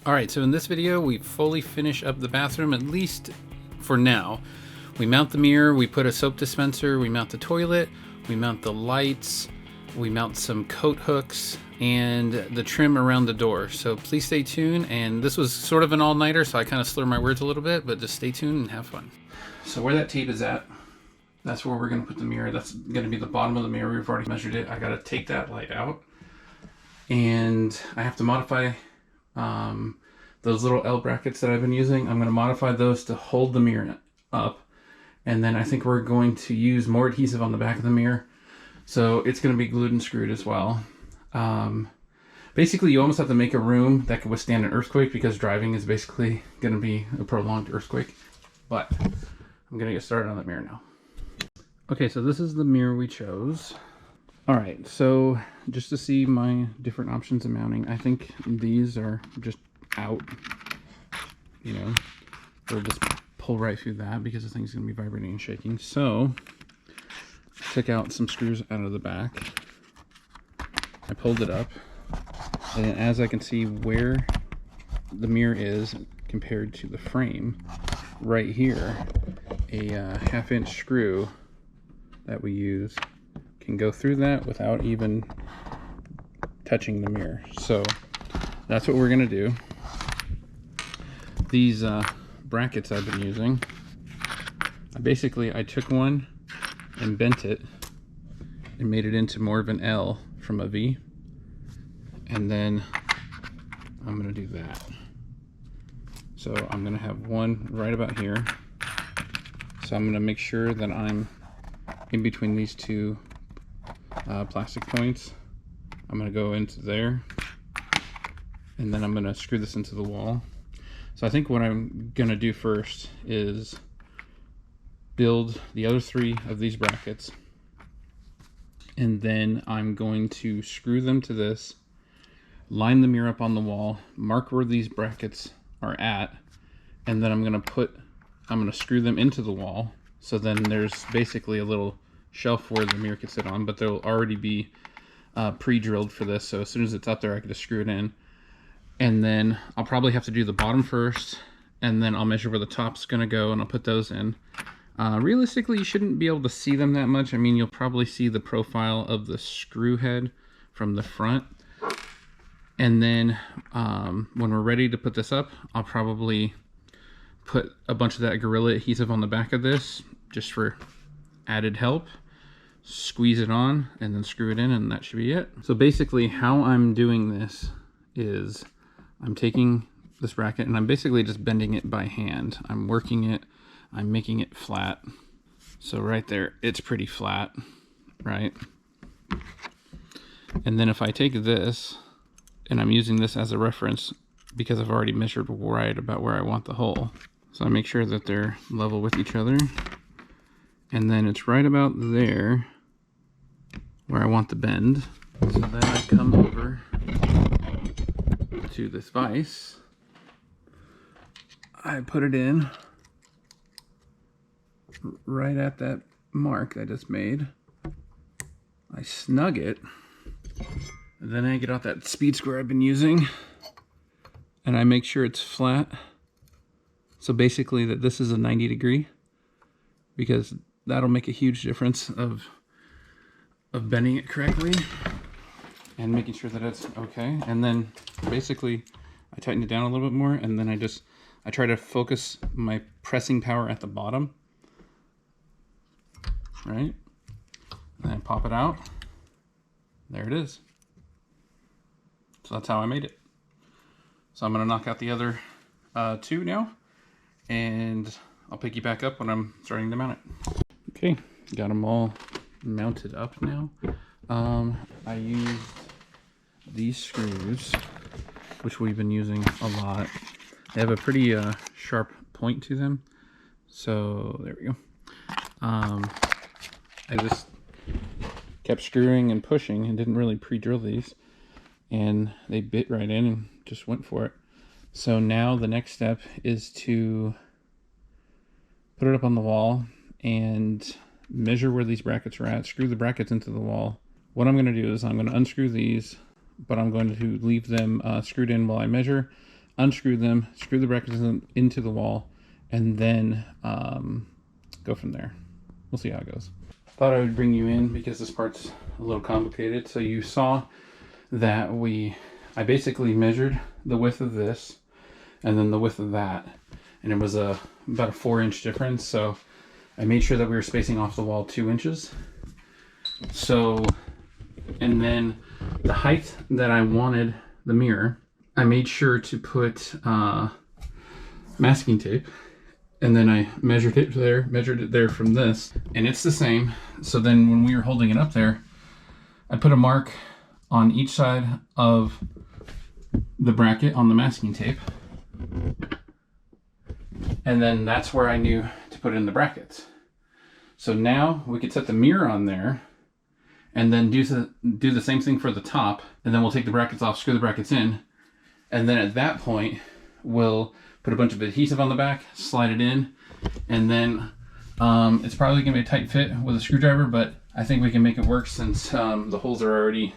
Alright, so in this video we fully finish up the bathroom, at least for now. We mount the mirror, we put a soap dispenser, we mount the toilet, we mount the lights, we mount some coat hooks, and the trim around the door. So please stay tuned, and this was sort of an all-nighter, so I kind of slur my words a little bit, but just stay tuned and have fun. So where that tape is at, that's where we're going to put the mirror. That's going to be the bottom of the mirror. We've already measured it. I got to take that light out, and I have to modify those little L brackets that I've been using. I'm going to modify those to hold the mirror up, and then I think we're going to use more adhesive on the back of the mirror, so it's going to be glued and screwed as well. Basically, you almost have to make a room that can withstand an earthquake, because driving is basically going to be a prolonged earthquake. But I'm going to get started on that mirror now. Okay, so this is the mirror we chose. Alright, so just to see my different options of mounting, I think these are just out. You know, they'll just pull right through that because the thing's going to be vibrating and shaking. So, I took out some screws out of the back. I pulled it up, and then as I can see where the mirror is compared to the frame, right here, a 1/2 inch screw that we use can go through that without even touching the mirror. So that's what we're gonna do. These brackets I've been using, I took one and bent it and made it into more of an L from a V, and then I'm gonna do that. So I'm gonna have one right about here. So I'm gonna make sure that I'm in between these two plastic points. I'm going to go into there, and then I'm going to screw this into the wall. So I think what I'm going to do first is build the other 3 of these brackets, and then I'm going to screw them to this, line the mirror up on the wall, mark where these brackets are at, and then I'm going to screw them into the wall. So then there's basically a little shelf where the mirror can sit on, but they'll already be pre-drilled for this, so as soon as it's up there I can just screw it in. And then I'll probably have to do the bottom first, and then I'll measure where the top's gonna go, and I'll put those in. Realistically, you shouldn't be able to see them that much. I mean, you'll probably see the profile of the screw head from the front. And then when we're ready to put this up, I'll probably put a bunch of that Gorilla adhesive on the back of this just for added help. Squeeze it on and then screw it in, and that should be it. So basically how I'm doing this is I'm taking this bracket and I'm basically just bending it by hand. I'm working it, I'm making it flat. So right there, it's pretty flat, right? And then if I take this, and I'm using this as a reference because I've already measured right about where I want the hole. So I make sure that they're level with each other. And then it's right about there where I want the bend. So then I come over to this vise. I put it in right at that mark I just made. I snug it. And then I get out that speed square I've been using, and I make sure it's flat. So basically that this is a 90 degree, because that'll make a huge difference of bending it correctly and making sure that it's okay. And then basically I tighten it down a little bit more, and then I try to focus my pressing power at the bottom, right? And I pop it out. There it is. So that's how I made it. So I'm gonna knock out the other 2 now, and I'll pick you back up when I'm starting to mount it. Okay, got them all mounted up now. I used these screws, which we've been using a lot. They have a pretty sharp point to them. So there we go. I just kept screwing and pushing and didn't really pre-drill these, and they bit right in and just went for it. So now the next step is to put it up on the wall and measure where these brackets are at, screw the brackets into the wall. What I'm going to do is I'm going to unscrew these, but I'm going to leave them screwed in while I measure. unscrew them, screw the brackets into the wall, and then go from there. We'll see how it goes. Thought I would bring you in because this part's a little complicated. So you saw that I basically measured the width of this and then the width of that, and it was about a 4-inch difference. So I made sure that we were spacing off the wall 2 inches. So, and then the height that I wanted the mirror, I made sure to put masking tape, and then I measured it there from this, and it's the same. So then when we were holding it up there, I put a mark on each side of the bracket on the masking tape, and then that's where I knew to put in the brackets. So now we could set the mirror on there and then do the same thing for the top, and then we'll take the brackets off, screw the brackets in, and then at that point we'll put a bunch of adhesive on the back, slide it in, and then it's probably gonna be a tight fit with a screwdriver, but I think we can make it work since the holes are already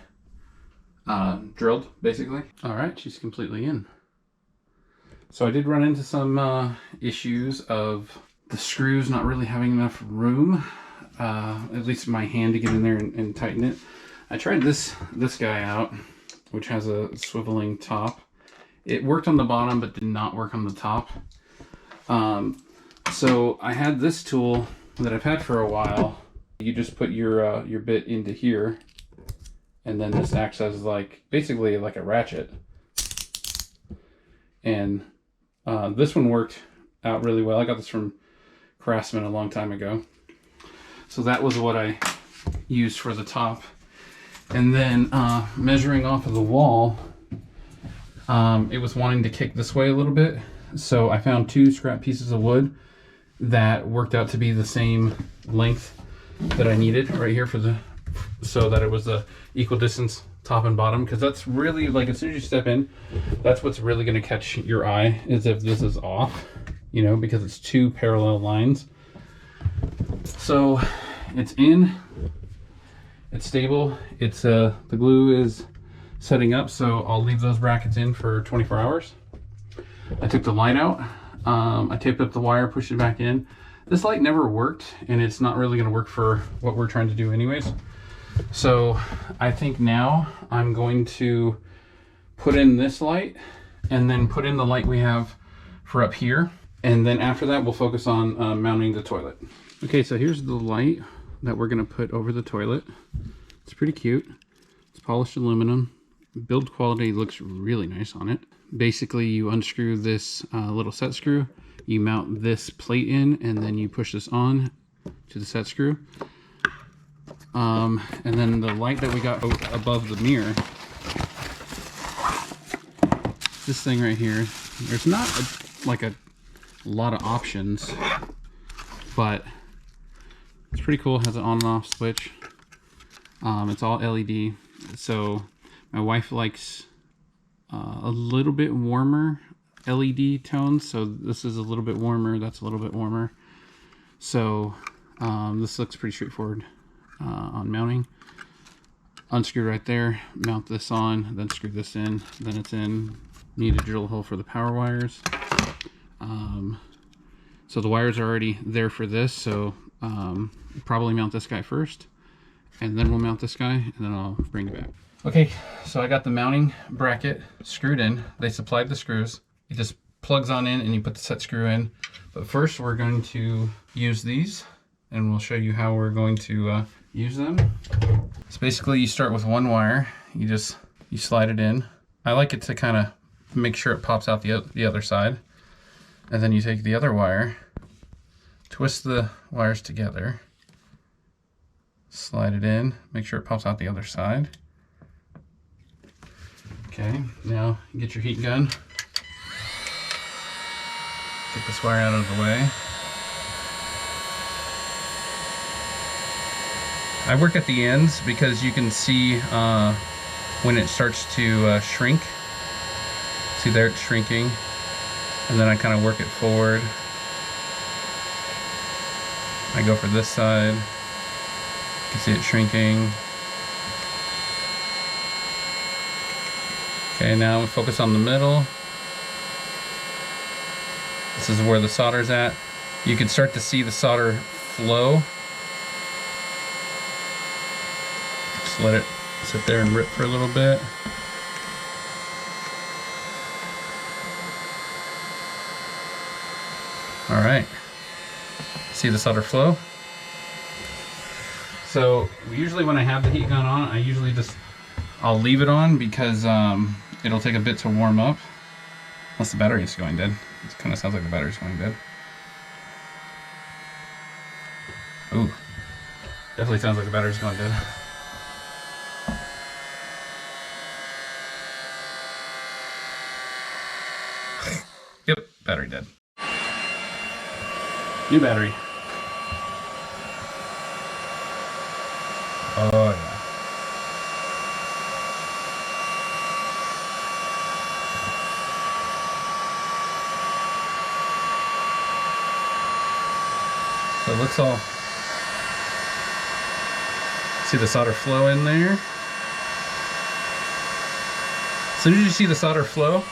drilled, basically. All right, she's completely in. So I did run into some issues of the screws not really having enough room, at least my hand, to get in there and tighten it. I tried this guy out, which has a swiveling top. It worked on the bottom, but did not work on the top. So I had this tool that I've had for a while. You just put your bit into here, and then this acts as basically like a ratchet. And this one worked out really well. I got this from Craftsman a long time ago. So that was what I used for the top. And then measuring off of the wall, it was wanting to kick this way a little bit. So I found 2 scrap pieces of wood that worked out to be the same length that I needed right here so that it was the equal distance top and bottom, because that's really, as soon as you step in, that's what's really going to catch your eye, is if this is off, because it's 2 parallel lines. So it's in, it's stable, it's the glue is setting up, so I'll leave those brackets in for 24 hours. I took the light out, I taped up the wire, pushed it back in. This light never worked, and it's not really going to work for what we're trying to do anyways. So I think now I'm going to put in this light and then put in the light we have for up here. And then after that, we'll focus on mounting the toilet. Okay, so here's the light that we're going to put over the toilet. It's pretty cute. It's polished aluminum. Build quality looks really nice on it. Basically, you unscrew this little set screw, you mount this plate in, and then you push this on to the set screw. And then the light that we got above the mirror, this thing right here, there's not a lot of options, but it's pretty cool. It has an on and off switch. It's all LED. So my wife likes a little bit warmer LED tones. So this is a little bit warmer. That's a little bit warmer. So this looks pretty straightforward on mounting. Unscrew right there, mount this on, then screw this in, then it's in. Need to drill a hole for the power wires. So the wires are already there for this, so probably mount this guy first, and then we'll mount this guy, and then I'll bring it back. Okay, so I got the mounting bracket screwed in. They supplied the screws. It just plugs on in and you put the set screw in. But first we're going to use these, and we'll show you how we're going to use them. So basically you start with one wire, you slide it in. I like it to kind of make sure it pops out the other side. And then you take the other wire, twist the wires together, slide it in, make sure it pops out the other side. Okay, now you get your heat gun. Get this wire out of the way. I work at the ends because you can see when it starts to shrink. See there, it's shrinking. And then I kind of work it forward. I go for this side. You can see it shrinking. Okay, now we focus on the middle. This is where the solder's at. You can start to see the solder flow. Just let it sit there and rip for a little bit. All right, see the solder flow? So usually when I have the heat gun on, I'll leave it on because it'll take a bit to warm up. Unless the battery is going dead. It kind of sounds like the battery's going dead. Ooh, definitely sounds like the battery's going dead. Yep, battery dead. New battery. Oh yeah. So it looks all, see the solder flow in there? As soon as you see the solder flow,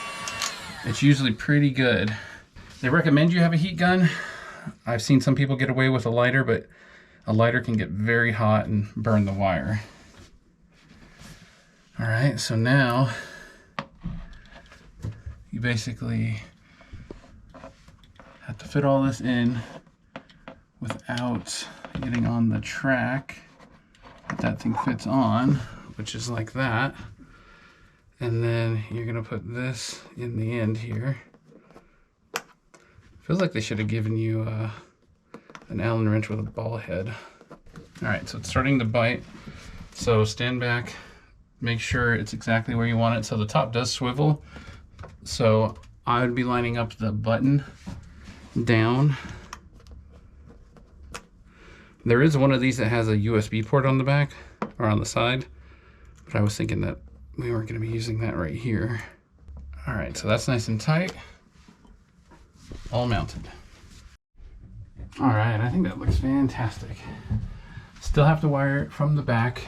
it's usually pretty good. They recommend you have a heat gun. I've seen some people get away with a lighter, but a lighter can get very hot and burn the wire. All right, so now you basically have to fit all this in without getting on the track that thing fits on, which is like that. And then you're gonna put this in the end here. Feels like they should have given you an Allen wrench with a ball head. All right, so it's starting to bite. So stand back, make sure it's exactly where you want it. So the top does swivel. So I would be lining up the button down. There is one of these that has a USB port on the back or on the side, but I was thinking that we weren't going to be using that right here. All right, so that's nice and tight, all mounted. All right, I think that looks fantastic. Still have to wire it from the back,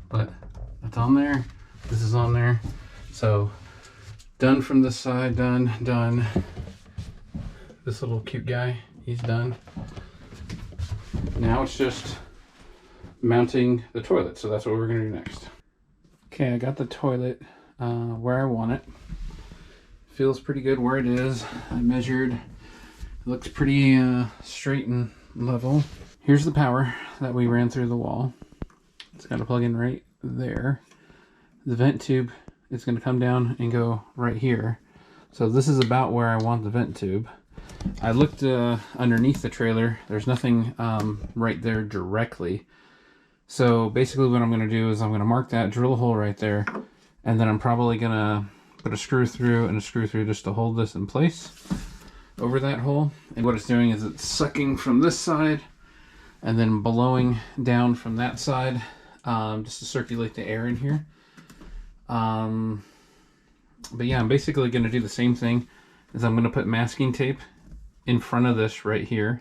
but that's on there. This is on there. So done from this side, done. This little cute guy, he's done. Now it's just mounting the toilet, so that's what we're gonna do next. Okay, I got the toilet where I want it. Feels pretty good where it is. I measured. It looks pretty straight and level. Here's the power that we ran through the wall. It's got to plug in right there. The vent tube is going to come down and go right here. So this is about where I want the vent tube. I looked underneath the trailer. There's nothing right there directly. So basically what I'm going to do is I'm going to mark that, drill a hole right there, and then I'm probably going to put a screw through and a screw through just to hold this in place over that hole. And what it's doing is it's sucking from this side and then blowing down from that side just to circulate the air in here. But yeah, I'm basically going to do the same thing. Is I'm going to put masking tape in front of this right here,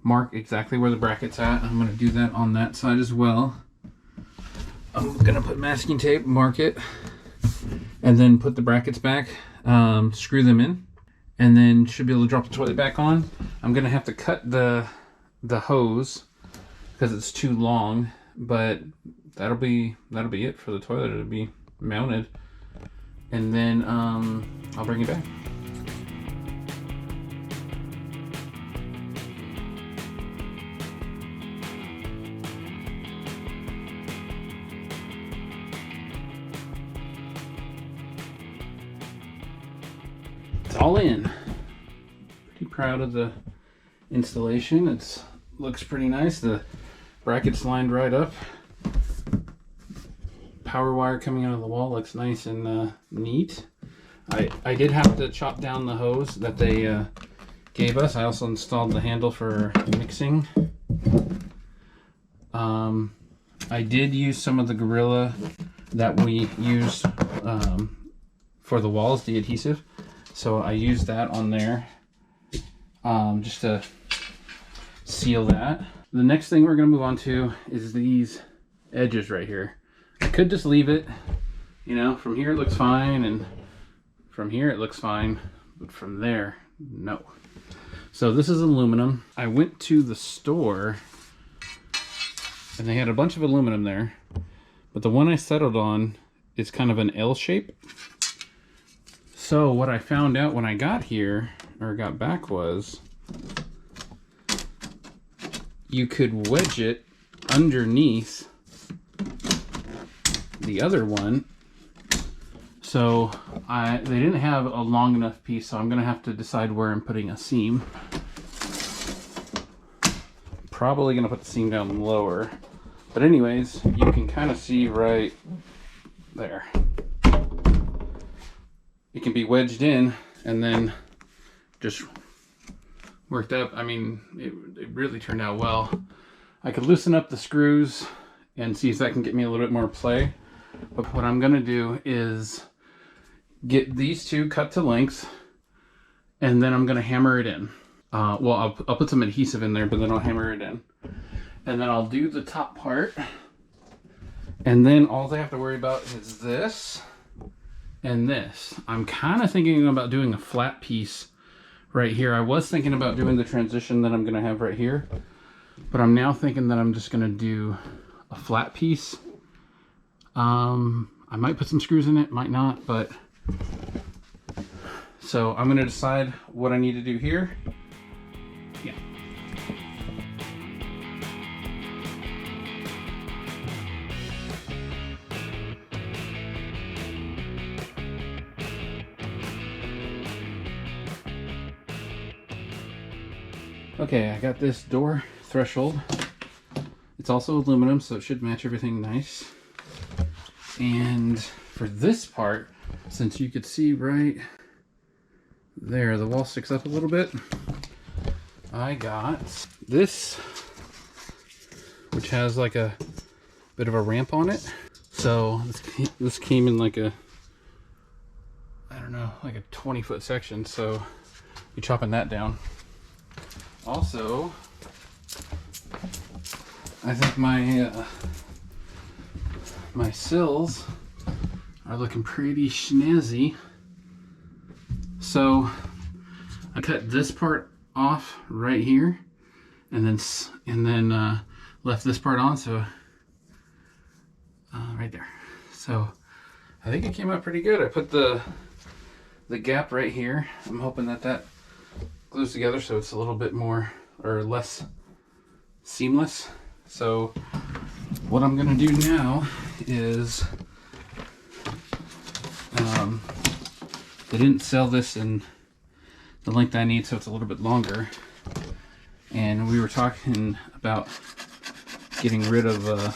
mark exactly where the bracket's at. I'm going to do that on that side as well. I'm going to put masking tape, mark it, and then put the brackets back, screw them in, and then should be able to drop the toilet back on. I'm going to have to cut the hose because it's too long, but that'll be it for the toilet. It'll be mounted, and then I'll bring it back. It's all in. Pretty proud of the installation. It looks pretty nice. The brackets lined right up. Power wire coming out of the wall looks nice and neat. I did have to chop down the hose that they gave us. I also installed the handle for mixing. I did use some of the Gorilla that we used for the walls, the adhesive. So I used that on there just to seal that. The next thing we're going to move on to is these edges right here. I could just leave it, you know, from here it looks fine, and from here it looks fine, but from there No. So this is aluminum. I went to the store and they had a bunch of aluminum there, but the one I settled on is kind of an L shape. So what I found out when I got here, or got back, was you could wedge it underneath the other one. So they didn't have a long enough piece, so I'm gonna have to decide where I'm putting a seam. Probably gonna put the seam down lower. But anyways, you can kind of see right there. It can be wedged in and then just worked up. I mean, it really turned out well. I could loosen up the screws and see if that can get me a little bit more play. But what I'm gonna do is get these two cut to length, and then I'm gonna hammer it in. Well, I'll put some adhesive in there, but then I'll hammer it in. And then I'll do the top part. And then all they have to worry about is this and this. I'm kind of thinking about doing a flat piece right here. I was thinking about doing the transition that I'm gonna have right here, but I'm now thinking that I'm just gonna do a flat piece. I might put some screws in it, might not, but so I'm gonna decide what I need to do here. Yeah. Okay, I got this door threshold. It's also aluminum, so it should match everything nice. And for this part, since you could see right there, the wall sticks up a little bit, I got this, which has like a bit of a ramp on it. So this came in like a, I don't know, like a 20-foot section, so you're chopping that down. Also, I think my sills are looking pretty snazzy. So I cut this part off right here, and then left this part on, so right there. So I think it came out pretty good. I put the gap right here. I'm hoping that glues together so it's a little bit more or less seamless. So what I'm gonna do now is they didn't sell this in the length I need, so it's a little bit longer, and we were talking about getting rid of the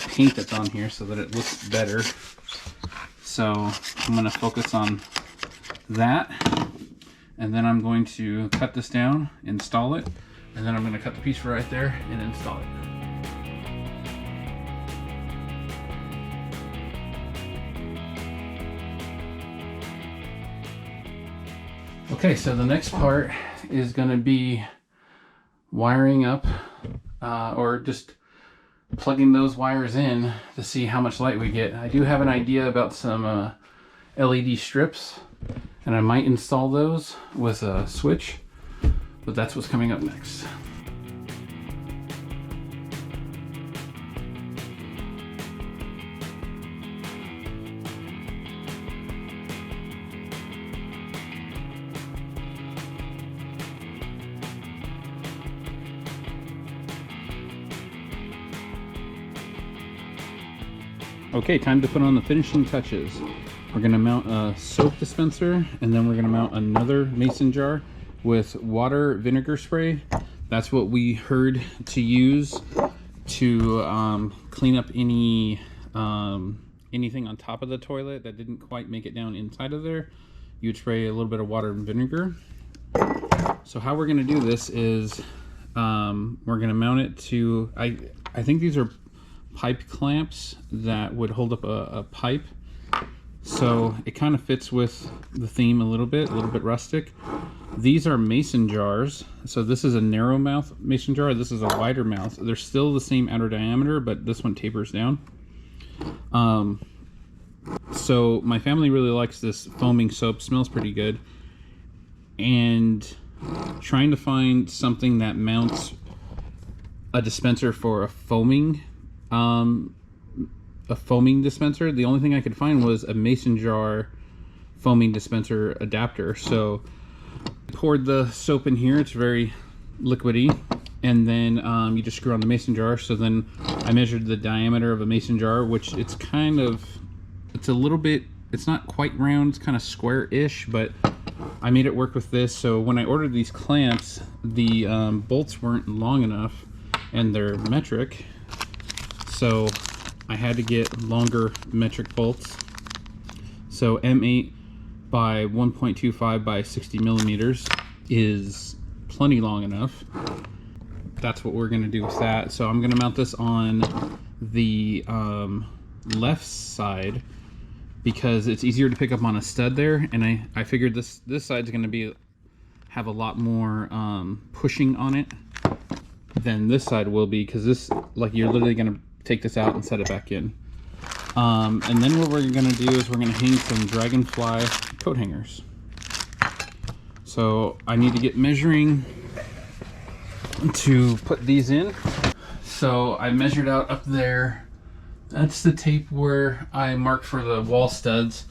paint that's on here so that it looks better. So I'm going to focus on that, and then I'm going to cut this down, install it, and then I'm going to cut the piece right there and install it. Okay, so the next part is going to be wiring up or just plugging those wires in to see how much light we get. I do have an idea about some LED strips, and I might install those with a switch, but that's what's coming up next. Okay, time to put on the finishing touches. We're gonna mount a soap dispenser, and then we're gonna mount another mason jar with water vinegar spray. That's what we heard to use to clean up any anything on top of the toilet that didn't quite make it down inside of there. You'd spray a little bit of water and vinegar. So how we're gonna do this is we're gonna mount it to, I think these are pipe clamps that would hold up a pipe, so it kind of fits with the theme a little bit rustic. These are mason jars, so this is a narrow mouth mason jar, this is a wider mouth. They're still the same outer diameter, but this one tapers down. So my family really likes this foaming soap, smells pretty good, and trying to find something that mounts a dispenser for a foaming dispenser. The only thing I could find was a mason jar foaming dispenser adapter. So poured the soap in here. It's very liquidy, and then you just screw on the mason jar. So then I measured the diameter of a mason jar, which it's a little bit, it's not quite round, it's kind of square-ish, but I made it work with this. So when I ordered these clamps, the bolts weren't long enough, and they're metric, so I had to get longer metric bolts. So M8 by 1.25 by 60 millimeters is plenty long enough. That's what we're going to do with that. So I'm going to mount this on the left side because it's easier to pick up on a stud there, and I figured this side's going to have a lot more pushing on it than this side will be, because this, like, you're literally going to take this out and set it back in. And then what we're going to do is we're going to hang some dragonfly coat hangers. So I need to get measuring to put these in. So I measured out up there. That's the tape where I marked for the wall studs.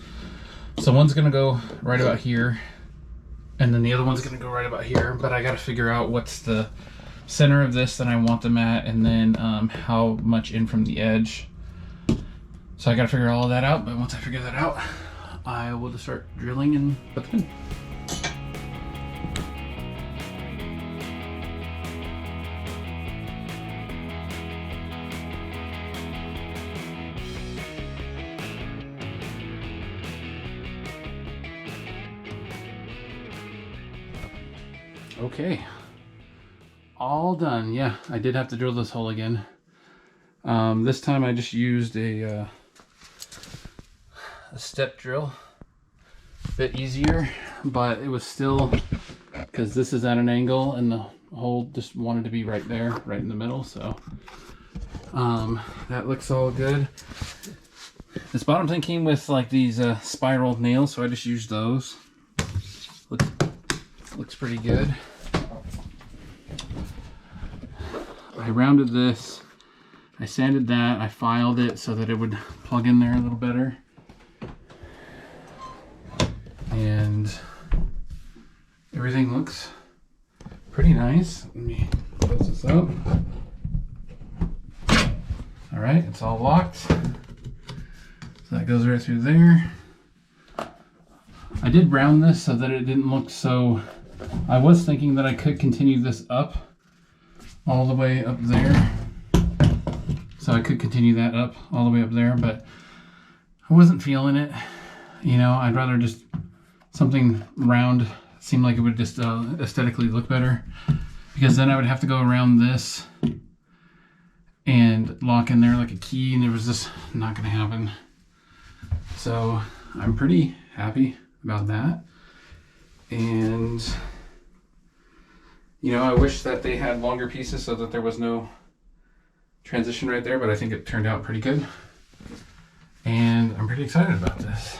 So one's going to go right about here, and then the other one's going to go right about here. But I got to figure out what's the center of this that I want them at, and then how much in from the edge. So I got to figure all of that out. But once I figure that out, I will just start drilling and put them in. Okay, all done. Yeah, I did have to drill this hole again. This time I just used a step drill. A bit easier, but it was still, because this is at an angle and the hole just wanted to be right there, right in the middle. So that looks all good. This bottom thing came with like these spiral nails, so I just used those. Looks pretty good. I rounded this, I sanded that, I filed it so that it would plug in there a little better. And everything looks pretty nice. Let me close this up. All right, it's all locked. So that goes right through there. I did round this so that it didn't look so, I was thinking that I could continue this up all the way up there. So I could continue that up all the way up there, but I wasn't feeling it. You know, I'd rather just something round. Seemed like it would just aesthetically look better, because then I would have to go around this and lock in there like a key, and it was just not going to happen. So I'm pretty happy about that. And you know, I wish that they had longer pieces so that there was no transition right there, but I think it turned out pretty good. And I'm pretty excited about this.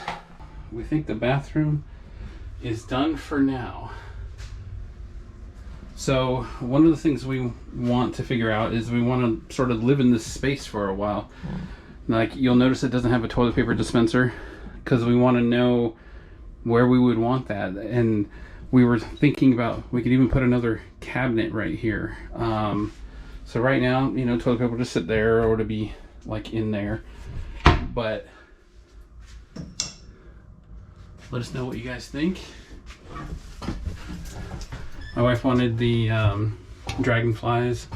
We think the bathroom is done for now. So one of the things we want to figure out is we want to sort of live in this space for a while. Like, you'll notice it doesn't have a toilet paper dispenser, because we want to know where we would want that. And we were thinking about, we could even put another cabinet right here. So right now, you know, toilet paper will just sit there, or to be like in there. But let us know what you guys think. My wife wanted the dragonflies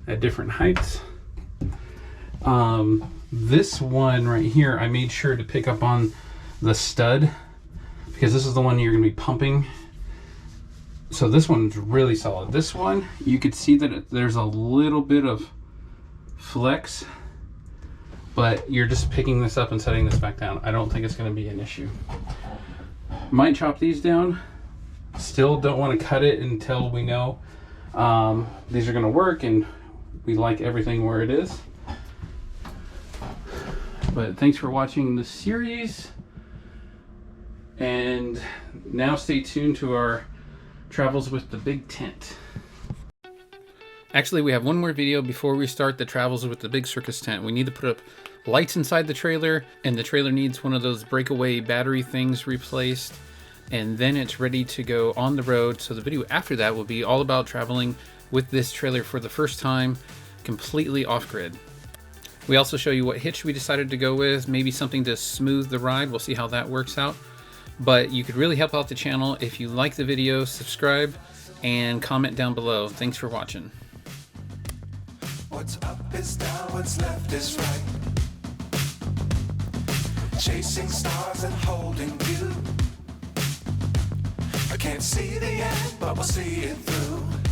at different heights. This one right here, I made sure to pick up on the stud, because this is the one you're going to be pumping. So this one's really solid. This one, you could see that there's a little bit of flex, but you're just picking this up and setting this back down. I don't think it's going to be an issue. Might chop these down. Still don't want to cut it until we know these are going to work and we like everything where it is. But thanks for watching the series, and now stay tuned to our travels with the big tent. Actually, we have one more video before we start the travels with the big circus tent. We need to put up lights inside the trailer, and the trailer needs one of those breakaway battery things replaced, and then it's ready to go on the road. So the video after that will be all about traveling with this trailer for the first time, completely off-grid. We also show you what hitch we decided to go with, maybe something to smooth the ride. We'll see how that works out. But you could really help out the channel if you like the video, subscribe, and comment down below. Thanks for watching. What's up is down, what's left is right. Chasing stars and holding you. I can't see the end, but we'll see it through.